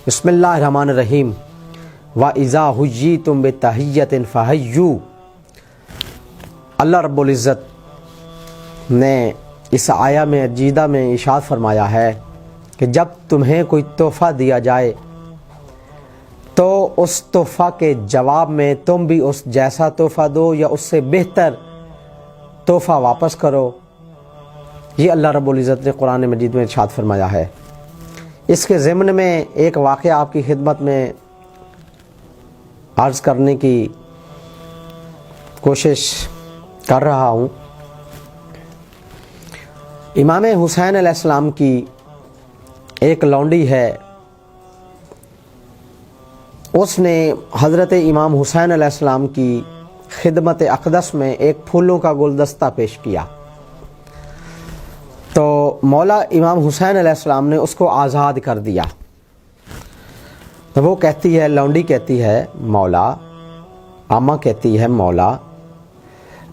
بسم اللہ الرحمن الرحیم وَإِذَا حُيِّيتُم بِتَحِيَّةٍ فَحَيُّوا۔ اللہ رب العزت نے اس آیہ میں عجیدہ میں ارشاد فرمایا ہے کہ جب تمہیں کوئی تحفہ دیا جائے تو اس تحفہ کے جواب میں تم بھی اس جیسا تحفہ دو یا اس سے بہتر تحفہ واپس کرو۔ یہ اللہ رب العزت نے قرآن مجید میں ارشاد فرمایا ہے۔ اس کے ضمن میں ایک واقعہ آپ کی خدمت میں عرض کرنے کی کوشش کر رہا ہوں۔ امام حسین علیہ السلام کی ایک لونڈی ہے، اس نے حضرت امام حسین علیہ السلام کی خدمت اقدس میں ایک پھولوں کا گلدستہ پیش کیا تو مولا امام حسین علیہ السلام نے اس کو آزاد کر دیا۔ تو وہ کہتی ہے، لونڈی کہتی ہے، مولا، آما کہتی ہے، مولا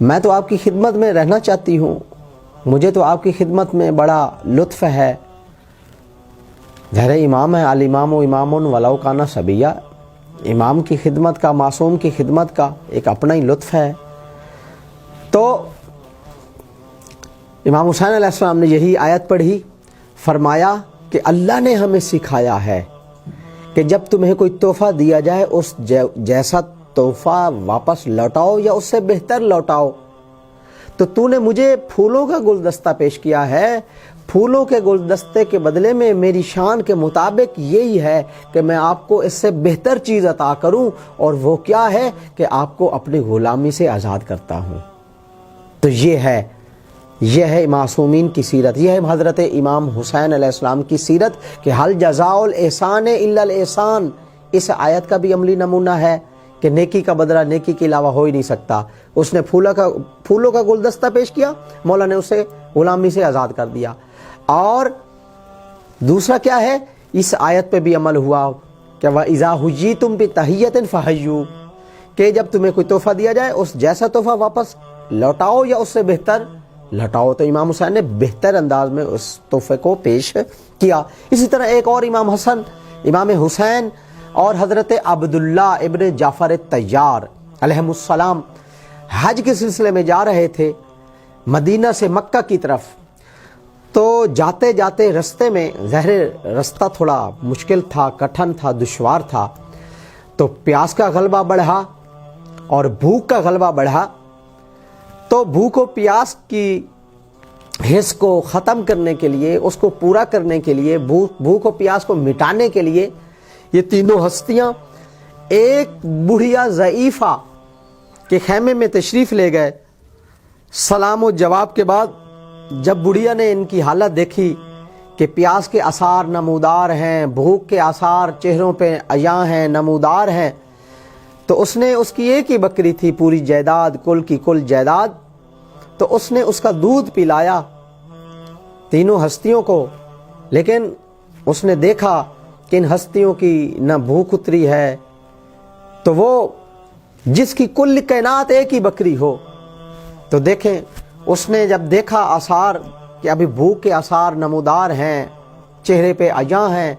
میں تو آپ کی خدمت میں رہنا چاہتی ہوں، مجھے تو آپ کی خدمت میں بڑا لطف ہے۔ ظاہر امام ہے، الامام امام ولو کان صبیہ، امام کی خدمت کا، معصوم کی خدمت کا ایک اپنا ہی لطف ہے۔ تو امام حسین علیہ السلام نے یہی آیت پڑھی، فرمایا کہ اللہ نے ہمیں سکھایا ہے کہ جب تمہیں کوئی تحفہ دیا جائے اس جیسا تحفہ واپس لوٹاؤ یا اس سے بہتر لوٹاؤ۔ تو تو نے مجھے پھولوں کا گلدستہ پیش کیا ہے، پھولوں کے گلدستے کے بدلے میں میری شان کے مطابق یہی ہے کہ میں آپ کو اس سے بہتر چیز عطا کروں، اور وہ کیا ہے کہ آپ کو اپنی غلامی سے آزاد کرتا ہوں۔ تو یہ ہے معصومین کی سیرت، یہ ہے حضرت امام حسین علیہ السلام کی سیرت کہ حل جزاء الاحسان الا الاحسان۔ اس آیت کا بھی عملی نمونہ ہے کہ نیکی کا بدلہ نیکی کے علاوہ ہو ہی نہیں سکتا۔ اس نے پھولوں کا گلدستہ پیش کیا، مولا نے اسے غلامی سے آزاد کر دیا۔ اور دوسرا کیا ہے، اس آیت پہ بھی عمل ہوا کہ وَإِذَا حُيِّيتُم بِتَحِيَّةٍ فَحَيُّوا، کہ جب تمہیں کوئی تحفہ دیا جائے اس جیسا تحفہ واپس لوٹاؤ یا اس سے بہتر لوٹاؤ۔ تو امام حسین نے بہتر انداز میں اس تحفے کو پیش کیا۔ اسی طرح ایک اور امام حسین اور حضرت عبداللہ ابن جعفر الطیار علیہ السلام حج کے سلسلے میں جا رہے تھے مدینہ سے مکہ کی طرف۔ تو جاتے جاتے رستے میں، ظاہر رستہ تھوڑا مشکل تھا، کٹھن تھا، دشوار تھا، تو پیاس کا غلبہ بڑھا اور بھوک کا غلبہ بڑھا۔ تو بھوک و پیاس کی حس کو ختم کرنے کے لیے، اس کو پورا کرنے کے لیے، بھوک و پیاس کو مٹانے کے لیے یہ تینوں ہستیاں ایک بڑھیا ضعیفہ کے خیمے میں تشریف لے گئے۔ سلام و جواب کے بعد جب بڑھیا نے ان کی حالت دیکھی کہ پیاس کے آثار نمودار ہیں، بھوک کے آثار چہروں پہ عیاں ہیں، نمودار ہیں، تو اس نے، اس کی ایک ہی بکری تھی، پوری جائیداد، کل کی کل جائیداد، تو اس نے اس کا دودھ پلایا تینوں ہستیوں کو۔ لیکن اس نے دیکھا کہ ان ہستیوں کی نہ بھوک اتری ہے، تو وہ جس کی کل کائنات ایک ہی بکری ہو، تو دیکھیں اس نے جب دیکھا آثار کہ ابھی بھوک کے آثار نمودار ہیں، چہرے پہ عیاں ہیں،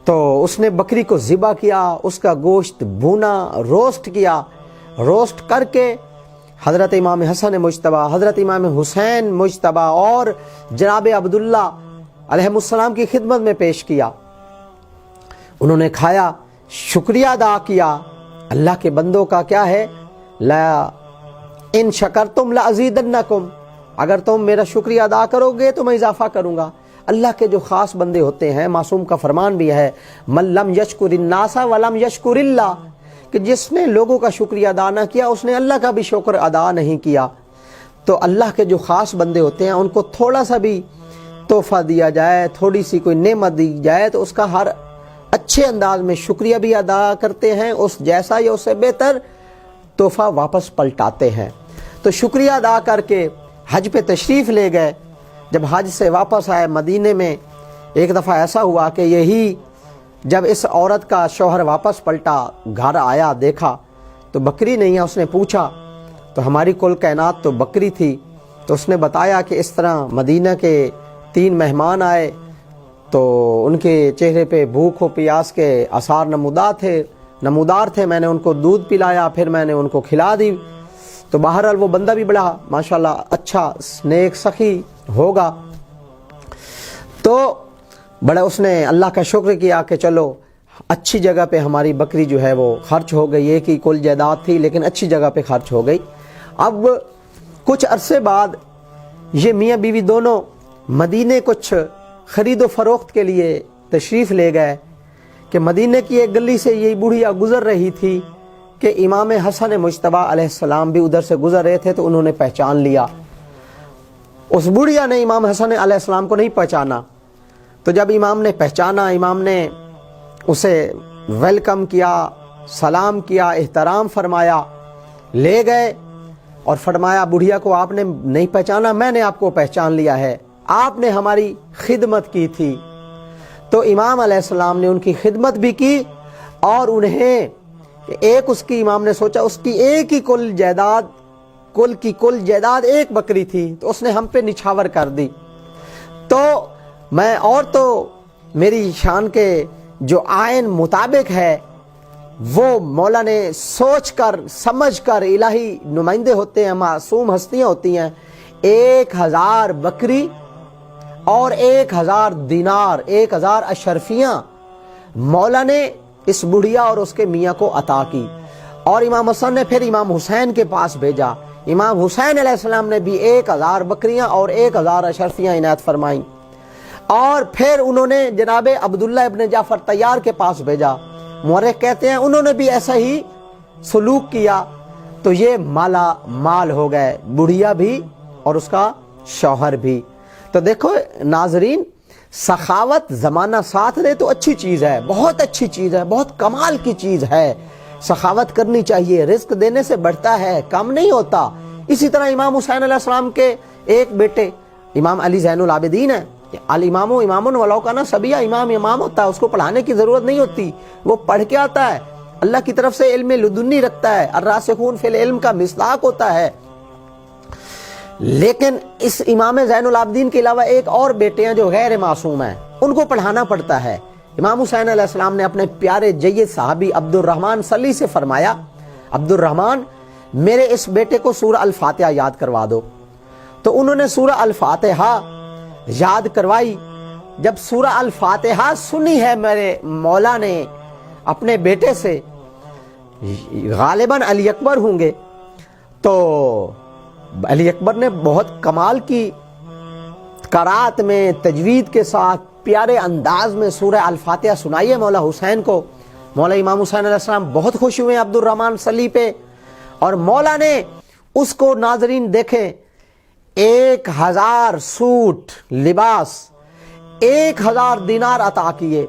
تو اس نے بکری کو ذبح کیا، اس کا گوشت بھونا، روسٹ کیا، روسٹ کر کے حضرت امام حسن مجتبیٰ، حضرت امام حسین مجتبیٰ اور جناب عبداللہ علیہ السلام کی خدمت میں پیش کیا۔ انہوں نے کھایا، شکریہ ادا کیا۔ اللہ کے بندوں کا کیا ہے، لا ان شکرتم لازیدنکم، اگر تم میرا شکریہ ادا کرو گے تو میں اضافہ کروں گا۔ اللہ کے جو خاص بندے ہوتے ہیں، معصوم کا فرمان بھی ہے، من لم یشکر الناس ولم یشکر اللہ، کہ جس نے لوگوں کا شکریہ ادا نہ کیا اس نے اللہ کا بھی شکر ادا نہیں کیا۔ تو اللہ کے جو خاص بندے ہوتے ہیں ان کو تھوڑا سا بھی تحفہ دیا جائے، تھوڑی سی کوئی نعمت دی جائے تو اس کا ہر اچھے انداز میں شکریہ بھی ادا کرتے ہیں، اس جیسا یا اس سے بہتر تحفہ واپس پلٹاتے ہیں۔ تو شکریہ ادا کر کے حج پہ تشریف لے گئے۔ جب حج سے واپس آئے مدینے میں، ایک دفعہ ایسا ہوا کہ یہی جب اس عورت کا شوہر واپس پلٹا، گھر آیا، دیکھا تو بکری نہیں ہے۔ اس نے پوچھا تو ہماری کل کائنات تو بکری تھی۔ تو اس نے بتایا کہ اس طرح مدینہ کے 3 مہمان آئے، تو ان کے چہرے پہ بھوک و پیاس کے آثار نمودار تھے. میں نے ان کو دودھ پلایا, پھر میں نے ان کو کھلا دی. تو بہرحال وہ بندہ بھی بڑا ماشاءاللہ اچھا نیک سخی ہوگا. تو بڑا اس نے اللہ کا شکر کیا کہ چلو اچھی جگہ پہ ہماری بکری جو ہے وہ خرچ ہو گئی. ایک ہی کل جائیداد تھی لیکن اچھی جگہ پہ خرچ ہو گئی. اب کچھ عرصے بعد یہ میاں بیوی دونوں مدینے کچھ خرید و فروخت کے لیے تشریف لے گئے کہ مدینے کی ایک گلی سے یہ بوڑھیا گزر رہی تھی کہ امام حسن مجتبی علیہ السلام بھی ادھر سے گزر رہے تھے. تو انہوں نے پہچان لیا. اس بوڑھیا نے امام حسن علیہ السلام کو نہیں پہچانا. تو جب امام نے پہچانا, امام نے اسے ویلکم کیا, سلام کیا, احترام فرمایا, لے گئے اور فرمایا بوڑھیا کو آپ نے نہیں پہچانا, میں نے آپ کو پہچان لیا ہے, آپ نے ہماری خدمت کی تھی. تو امام علیہ السلام نے ان کی خدمت بھی کی اور انہیں ایک اس کی امام نے سوچا اس کی ایک ہی کل جائیداد ایک بکری تھی تو اس نے ہم پہ نچھاور کر دی. تو میں اور تو میری شان کے جو آئین مطابق ہے وہ مولا نے سوچ کر سمجھ کر, الہی نمائندے ہوتے ہیں, معصوم ہستیاں ہوتی ہیں, 1000 بکری اور 1000 دینار 1000 اشرفیاں مولا نے اس بڑھیا اور اس کے میاں کو عطا کی. اور امام حسن نے پھر امام حسین کے پاس بھیجا. امام حسین علیہ السلام نے بھی 1000 بکریاں اور 1000 اشرفیاں عنایت فرمائیں. اور پھر انہوں نے جناب عبداللہ ابن جعفر طیار کے پاس بھیجا. مورخ کہتے ہیں انہوں نے بھی ایسا ہی سلوک کیا. تو یہ مالا مال ہو گئے, بڑھیا بھی اور اس کا شوہر بھی. تو دیکھو ناظرین, سخاوت زمانہ ساتھ دے تو اچھی چیز ہے, بہت اچھی چیز ہے, بہت کمال کی چیز ہے. سخاوت کرنی چاہیے, رزق دینے سے بڑھتا ہے, کم نہیں ہوتا. اسی طرح امام حسین علیہ السلام کے ایک بیٹے امام علی زین العابدین ہیں. الامام امام ولو کان صبیا, امام ہوتا ہے, اس کو پڑھانے کی ضرورت نہیں ہوتی, وہ پڑھ کے آتا ہے, اللہ کی طرف سے علم لدنی رکھتا ہے, الراسخون فی العلم کا مصداق ہوتا ہے. لیکن اس امام زین العابدین کے علاوہ ایک اور بیٹے ہیں جو غیر معصوم ہیں, ان کو پڑھانا پڑتا ہے. امام حسین علیہ السلام نے اپنے پیارے جید صحابی عبد الرحمن صلی سے فرمایا, عبد الرحمن میرے اس بیٹے کو سورہ الفاتحہ یاد کروا دو. تو انہوں نے سورہ الفاتحہ یاد کروائی. جب سورہ الفاتحہ سنی ہے میرے مولا نے اپنے بیٹے سے, غالباً علی اکبر ہوں گے, تو علی اکبر نے بہت کمال کی قرات میں تجوید کے ساتھ پیارے انداز میں سورہ الفاتحہ سنائی ہے مولا حسین کو. مولا امام حسین علیہ السلام بہت خوش ہوئے عبد الرحمن صلی پہ, اور مولا نے اس کو ناظرین دیکھیں 1000 سوٹ لباس 1000 دینار عطا کیے.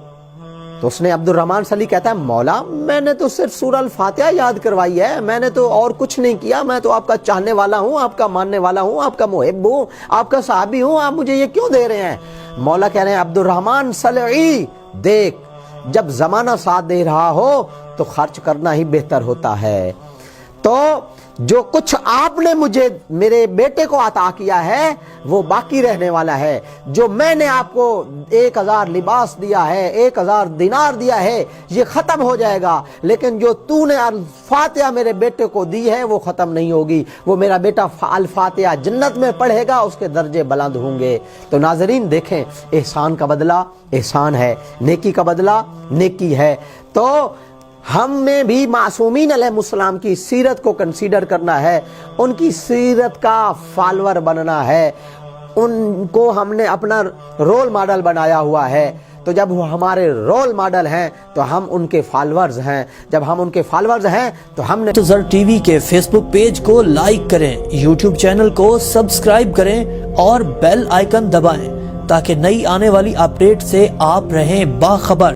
تو اس نے عبد الرحمن صلی کہتا ہے مولا میں نے تو صرف سورہ الفاتحہ یاد کروائی ہے, میں نے تو اور کچھ نہیں کیا, میں تو آپ کا چاہنے والا ہوں, آپ کا ماننے والا ہوں, آپ کا محب ہوں, آپ کا صحابی ہوں, آپ مجھے یہ کیوں دے رہے ہیں؟ مولا کہہ رہے ہیں عبد الرحمن صلی دیکھ, جب زمانہ ساتھ دے رہا ہو تو خرچ کرنا ہی بہتر ہوتا ہے. تو جو کچھ آپ نے مجھے میرے بیٹے کو عطا کیا ہے وہ باقی رہنے والا ہے. جو میں نے آپ کو 1000 لباس دیا ہے, 1000 دینار دیا ہے, یہ ختم ہو جائے گا, لیکن جو تو نے الفاتحہ میرے بیٹے کو دی ہے وہ ختم نہیں ہوگی. وہ میرا بیٹا الفاتحہ جنت میں پڑھے گا, اس کے درجے بلند ہوں گے. تو ناظرین دیکھیں, احسان کا بدلہ احسان ہے, نیکی کا بدلہ نیکی ہے. تو ہم میں بھی معصومین علیہ السلام کی سیرت کو کنسیڈر کرنا ہے, ان کی سیرت کا فالور بننا ہے, ان کو ہم نے اپنا رول ماڈل بنایا ہوا ہے. تو جب وہ ہمارے رول ماڈل ہیں تو ہم ان کے فالورز ہیں, جب ہم ان کے فالورز ہیں تو ہم نے منتظر ٹی وی کے فیس بک پیج کو لائک کریں, یوٹیوب چینل کو سبسکرائب کریں اور بیل آئیکن دبائیں تاکہ نئی آنے والی اپڈیٹ سے آپ رہیں باخبر.